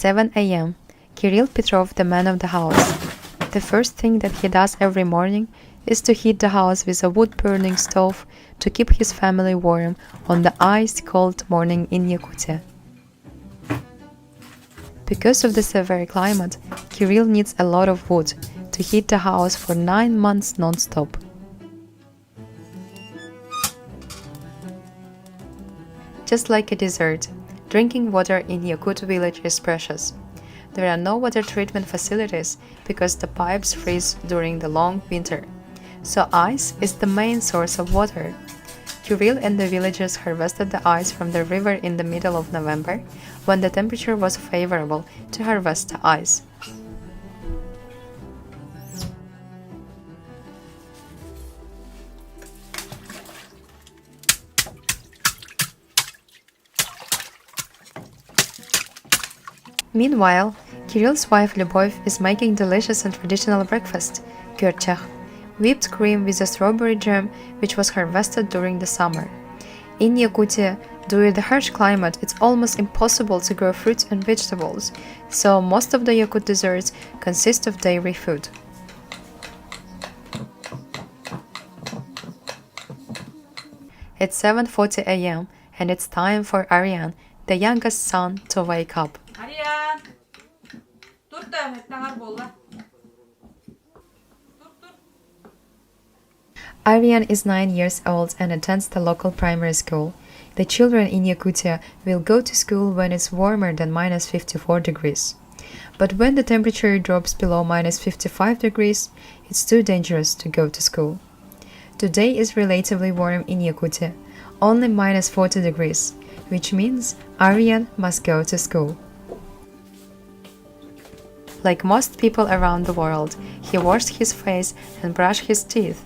7 a.m. Kirill Petrov, the man of the house. The first thing that he does every morning is to heat the house with a wood-burning stove to keep his family warm on the ice-cold morning in Yakutia. Because of the severe climate, Kirill needs a lot of wood to heat the house for 9 months non-stop. Just like a dessert, drinking water in Yakut village is precious. There are no water treatment facilities because the pipes freeze during the long winter, so ice is the main source of water. Kirill and the villagers harvested the ice from the river in the middle of November, when the temperature was favorable to harvest the ice. Meanwhile, Kirill's wife Lyubov is making delicious and traditional breakfast, gyurchakh, whipped cream with a strawberry jam which was harvested during the summer. In Yakutia, due to the harsh climate, it's almost impossible to grow fruits and vegetables, so most of the Yakut desserts consist of dairy food. It's 7:40 a.m. and it's time for Aryan, the youngest son, to wake up. Aryan, dur da mettagar bolla. Aryan is 9 years old and attends the local primary school. The children in Yakutia will go to school when it's warmer than minus 54 degrees. But when the temperature drops below minus 55 degrees, it's too dangerous to go to school. Today is relatively warm in Yakutia, only minus 40 degrees, which means Aryan must go to school. Like most people around the world, he washed his face and brushed his teeth.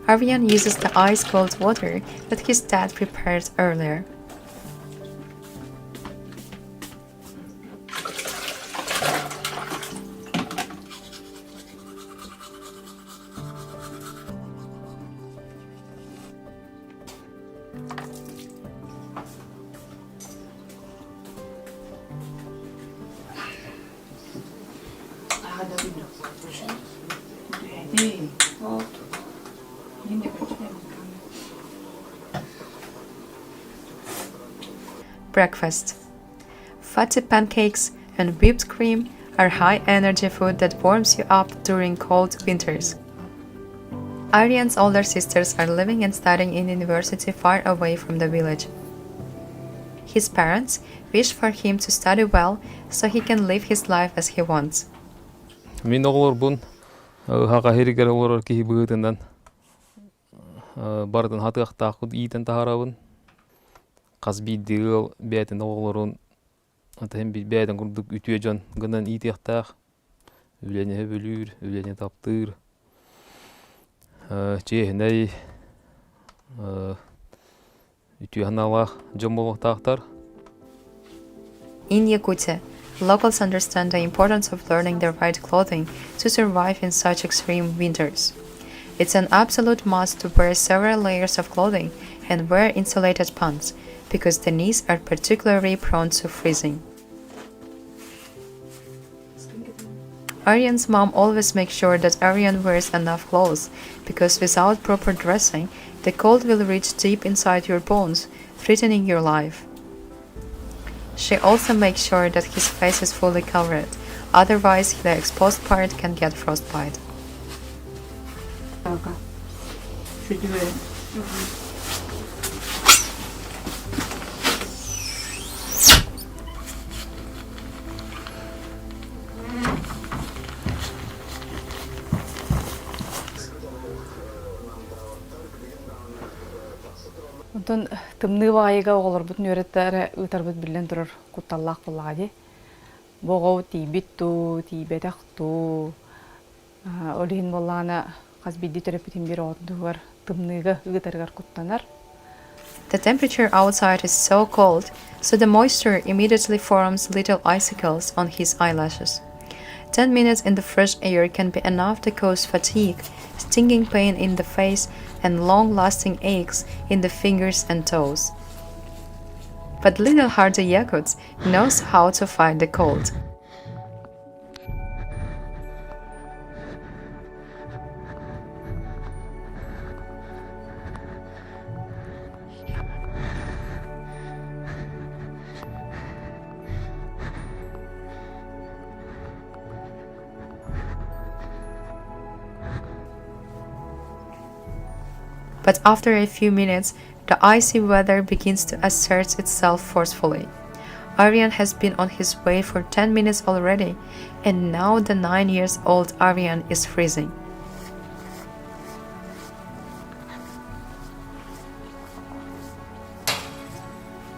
Aryan uses the ice-cold water that his dad prepared earlier. Breakfast. Fatty pancakes and whipped cream are high-energy food that warms you up during cold winters. Aryan's older sisters are living and studying in university far away from the village. His parents wish for him to study well so he can live his life as he wants. Min oğlur bun haga heriger oğlur ki bığıtından bardan hatıqta taqud iten taharabın qasbi dil beten oğlurun atem bir beten kurduk ütüyecan gınan itiqtaq ülene bölür ülene taptır cehnay ütüyanala jomboluk taqtar. In Yakutia, locals understand the importance of learning the right clothing to survive in such extreme winters. It's an absolute must to wear several layers of clothing and wear insulated pants, because the knees are particularly prone to freezing. Aryan's mom always makes sure that Aryan wears enough clothes, because without proper dressing, the cold will reach deep inside your bones, threatening your life. She also makes sure that his face is fully covered, otherwise the exposed part can get frostbite. Ondan tımnı vayga olur bütün öğretmenler ıtarbıt bilen durur kutallak bulladı. Boğav tibit tu tibedak tu olihin bollana kasbidi terapitin bir oldu var tımnıga ıtargar kuttanar. The temperature outside is so cold, so the moisture immediately forms little icicles on his eyelashes. 10 minutes in the fresh air can be enough to cause fatigue, stinging pain in the face, and long-lasting aches in the fingers and toes. But little hardy Yakuts knows how to fight the cold. But after a few minutes, the icy weather begins to assert itself forcefully. Aryan has been on his way for 10 minutes already, and now the 9-year-old Aryan is freezing.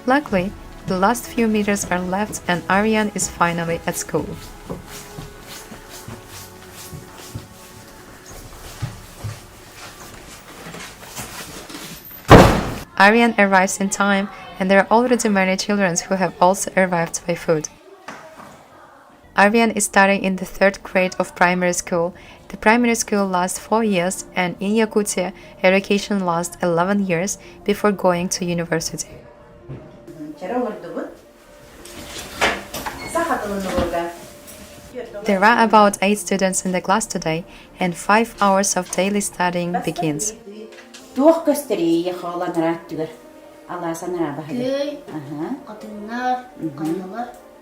Luckily, the last few meters are left and Aryan is finally at school. Aryan arrives in time, and there are already many children who have also arrived by foot. Aryan is studying in the 3rd grade of primary school. The primary school lasts 4 years, and in Yakutia, education lasts 11 years before going to university. There are about 8 students in the class today, and 5 hours of daily studying begins.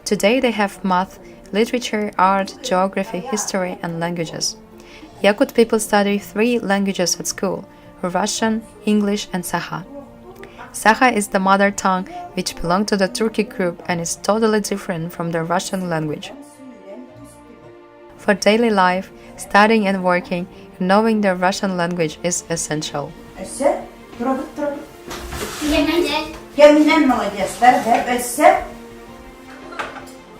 Today they have math, literature, art, geography, history, and languages. Yakut people study 3 languages at school: Russian, English, and SAKHA. SAKHA is the mother tongue which belongs to the Turkic group and is totally different from the Russian language. For daily life, studying and working, knowing the Russian language is essential.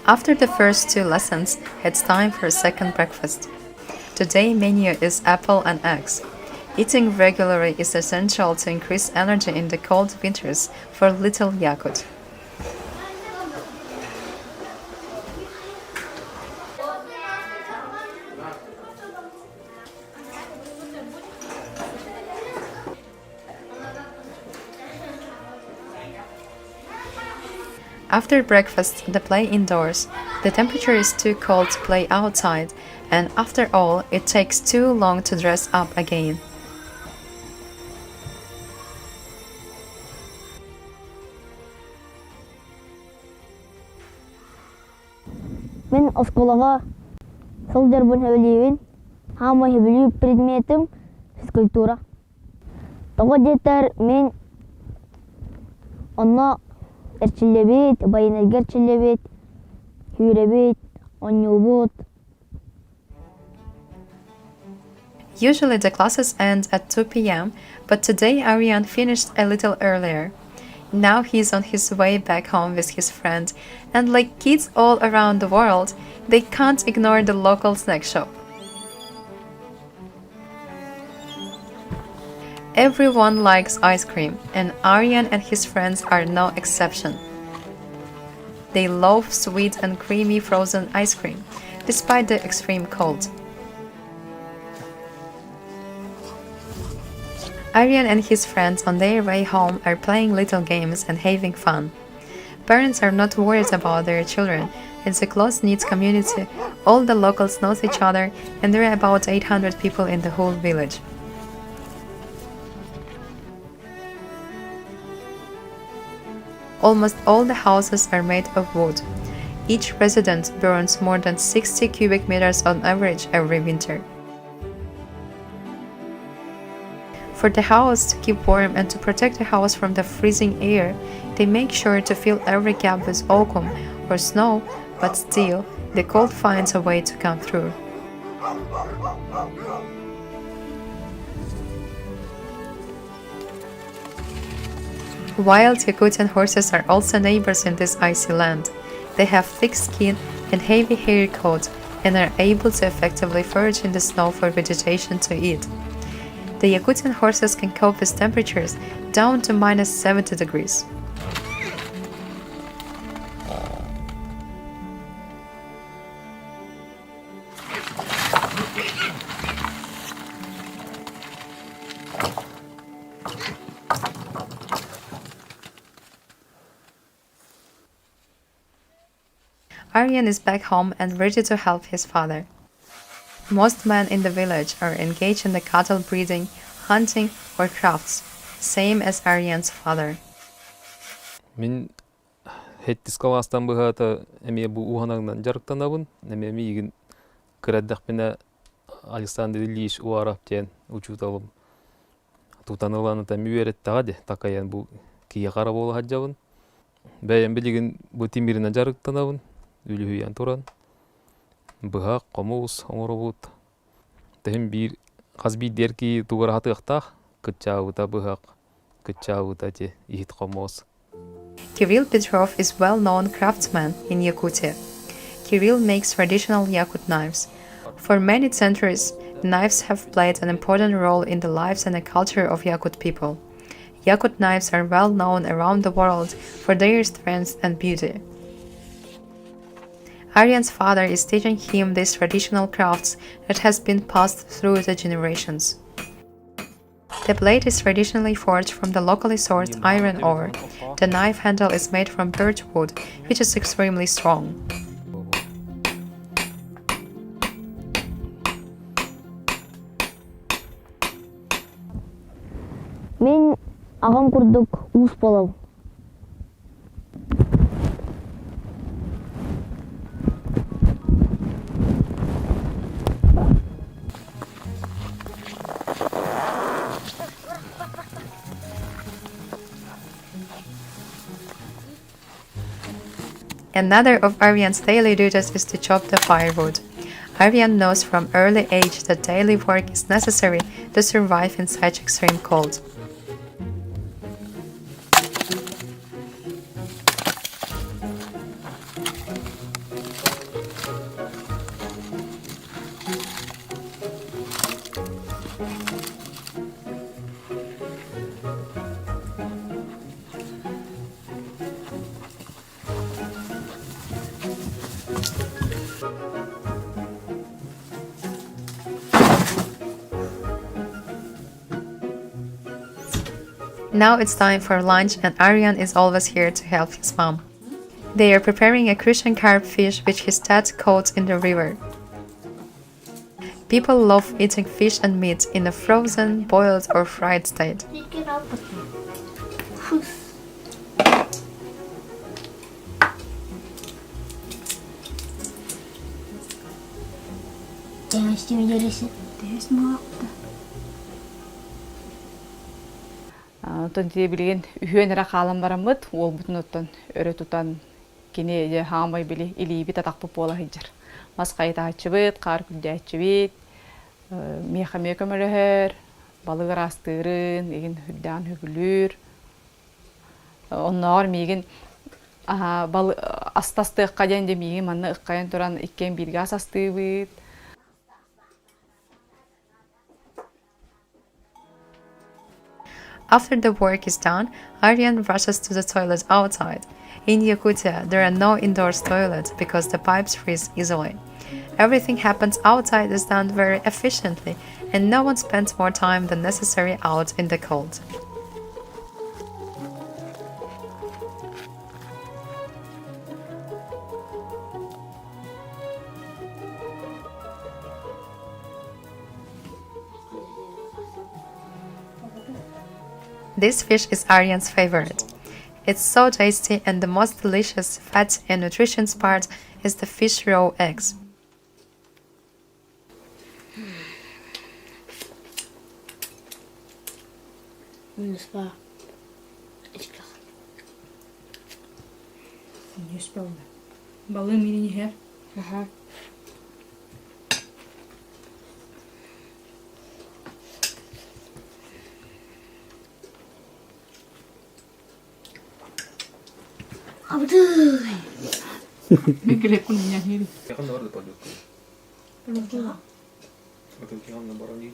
After the first 2 lessons, it's time for a second breakfast. Today's menu is apple and eggs. Eating regularly is essential to increase energy in the cold winters for little Yakut. After breakfast, they play indoors. The temperature is too cold to play outside, and after all, it takes too long to dress up again. Мен осколага солдер бун хебелибин. Хама хебелиб предметим физкультура. Того жетер мен онно эрчилебит, байынергерчилебит, хүребит, оннюбут. Usually the classes end at 2 p.m., but today Aryan finished a little earlier. Now he's on his way back home with his friend, and like kids all around the world, they can't ignore the local snack shop. Everyone likes ice cream, and Aryan and his friends are no exception. They love sweet and creamy frozen ice cream, despite the extreme cold. Aryan and his friends on their way home are playing little games and having fun. Parents are not worried about their children. It's a close-knit community. All the locals know each other, and there are about 800 people in the whole village. Almost all the houses are made of wood. Each resident burns more than 60 cubic meters on average every winter. For the house to keep warm and to protect the house from the freezing air, they make sure to fill every gap with oakum or snow, but still, the cold finds a way to come through. Wild Yakutian horses are also neighbors in this icy land. They have thick skin and heavy hairy coats and are able to effectively forage in the snow for vegetation to eat. The Yakutian horses can cope with temperatures down to minus 70 degrees. Aryan is back home and ready to help his father. Most men in the village are engaged in the cattle breeding, hunting, or crafts, same as Aryan's father. Мен хеттис каластан быхата эме бу уханагдан жарыктанабын. Эме мигин кыраддак мене Александр Ильич Уаров тен учуталым. тутаныланы та мүвереттага де такаян бу кие кара болу хаджабын. Бәйен билигин бу тимиринен жарыктанабын. Үлүһүян туран. Быхак, комуус, оңоробут. Тэхим бир казби дерки тугара хатыктах, кытчабыта быхак, кытчабыта те ихит комуус. Kirill Petrov is well-known craftsman in Yakutia. Kirill makes traditional Yakut knives. For many centuries, knives have played an important role in the lives and the culture of Yakut people. Yakut knives are well known around the world for their strength and beauty. Aryan's father is teaching him these traditional crafts that has been passed through the generations. The blade is traditionally forged from the locally sourced iron ore. The knife handle is made from birch wood, which is extremely strong. Мен ағам курдук уус болом. Another of Aryan's daily duties is to chop the firewood. Aryan knows from early age that daily work is necessary to survive in such extreme cold. Now it's time for lunch and Aryan is always here to help his mom. They are preparing a Crucian carp fish which his dad caught in the river. People love eating fish and meat in a frozen, boiled or fried state. Отон тие билген үһүөнөрө каалан барамыт, ол бүтүн оттон өрө тутан кини же хаамай били илиби татакпып бола хыжыр. Маскай таачыбыт, кар күддәчибит, меха көмөлөһөр, балыгыр астырын, эгин хүддан хүгүлүр. Оннор меген астасты ыккаден де меген манна ыккаян туран иккен бирге асастыбыт. After the work is done, Aryan rushes to the toilet outside. In Yakutia, there are no indoor toilets because the pipes freeze easily. Everything happens outside is done very efficiently, and no one spends more time than necessary out in the cold. This fish is Aryan's favorite. It's so tasty and the most delicious fat and nutritious part is the fish raw eggs. Balığın birini her. Mikirek kun minyak ini. Yakın da orada balık. Bakın ki anla baran değil.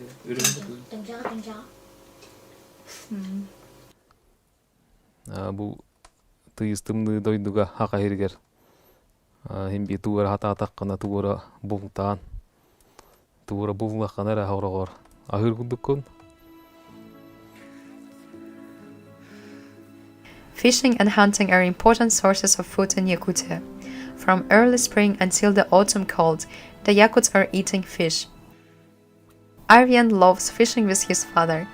Bu тыйыстымны дойдуга хака хиргер. Химби тугара хата атаккана тугара буңтаан. Тугара буңлаккана ра хаврагор. Ахыр кудуккун. Fishing and hunting are important sources of food in Yakutia. From early spring until the autumn cold, the Yakuts are eating fish. Aryan loves fishing with his father.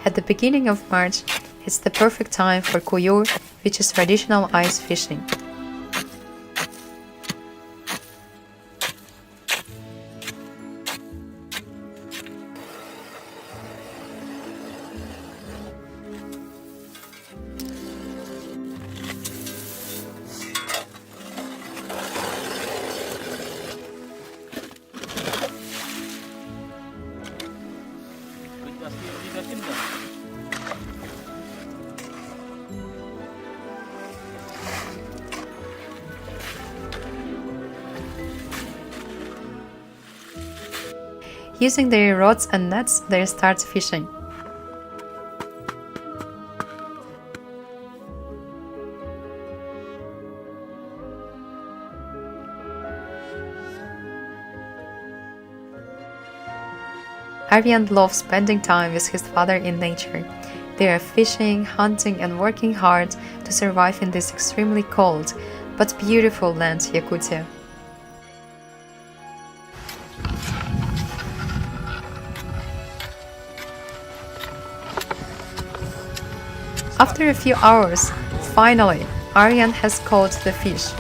At the beginning of March, it's the perfect time for kuyur, which is traditional ice fishing. Using their rods and nets, they start fishing. Aryan loves spending time with his father in nature. They are fishing, hunting, and working hard to survive in this extremely cold but beautiful land, Yakutia. After a few hours, finally, Aryan has caught the fish.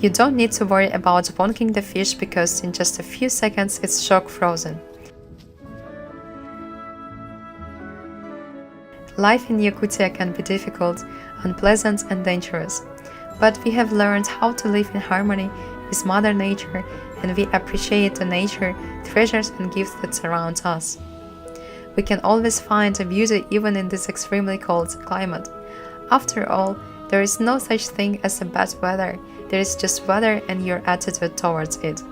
You don't need to worry about bonking the fish because in just a few seconds it's shock frozen. Life in Yakutia can be difficult, unpleasant and dangerous, but we have learned how to live in harmony with Mother Nature and we appreciate the nature, treasures and gifts that surround us. We can always find a beauty even in this extremely cold climate. After all, there is no such thing as a bad weather, there is just weather and your attitude towards it.